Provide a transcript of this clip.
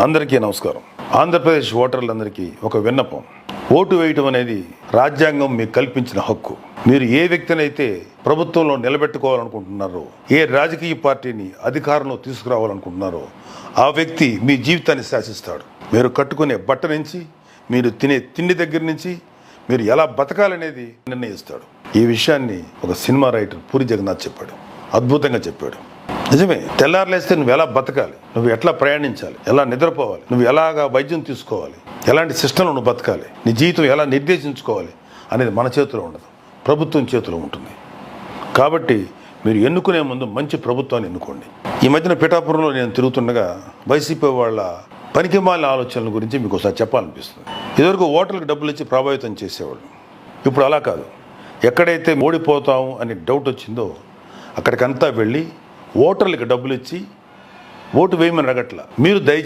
అందరికీ నమస్కారం. ఆంధ్రప్రదేశ్ ఓటర్లందరికీ ఒక విన్నపం. ఓటు వేయటం అనేది రాజ్యాంగం మీకు కల్పించిన హక్కు. మీరు ఏ వ్యక్తినైతే ప్రభుత్వంలో నిలబెట్టుకోవాలనుకుంటున్నారో, ఏ రాజకీయ పార్టీని అధికారంలో తీసుకురావాలనుకుంటున్నారో ఆ వ్యక్తి మీ జీవితాన్ని శాసిస్తాడు. మీరు కట్టుకునే బట్ట నుంచి, మీరు తినే తిండి దగ్గర నుంచి మీరు ఎలా బతకాలనేది నిర్ణయిస్తాడు. ఈ విషయాన్ని ఒక సినిమా రైటర్ పూరి జగన్నాథ్ చెప్పాడు. అద్భుతంగా చెప్పాడు. నిజమే. తెల్లారులేస్తే నువ్వు ఎలా బతకాలి, నువ్వు ఎట్లా ప్రయాణించాలి, ఎలా నిద్రపోవాలి, నువ్వు ఎలాగా వైద్యం తీసుకోవాలి, ఎలాంటి సిస్టంలో నువ్వు బతకాలి, నీ జీవితం ఎలా నిర్దేశించుకోవాలి అనేది మన చేతిలో ఉండదు, ప్రభుత్వం చేతిలో ఉంటుంది. కాబట్టి మీరు ఎన్నుకునే ముందు మంచి ప్రభుత్వాన్ని ఎన్నుకోండి. ఈ మధ్యన పిఠాపురంలో నేను తిరుగుతుండగా వైసీపీ వాళ్ళ పనికిమాలిన ఆలోచనల గురించి మీకు ఒకసారి చెప్పాలనిపిస్తుంది. ఇదివరకు ఓటర్లకు డబ్బులు ఇచ్చి ప్రభావితం చేసేవాళ్ళు. ఇప్పుడు అలా కాదు. ఎక్కడైతే ఓడిపోతాము అనే డౌట్ వచ్చిందో అక్కడికంతా వెళ్ళి ఓటర్లకు డబ్బులు ఇచ్చి ఓటు వేయమని అడగట్ల. మీరు దయచేసి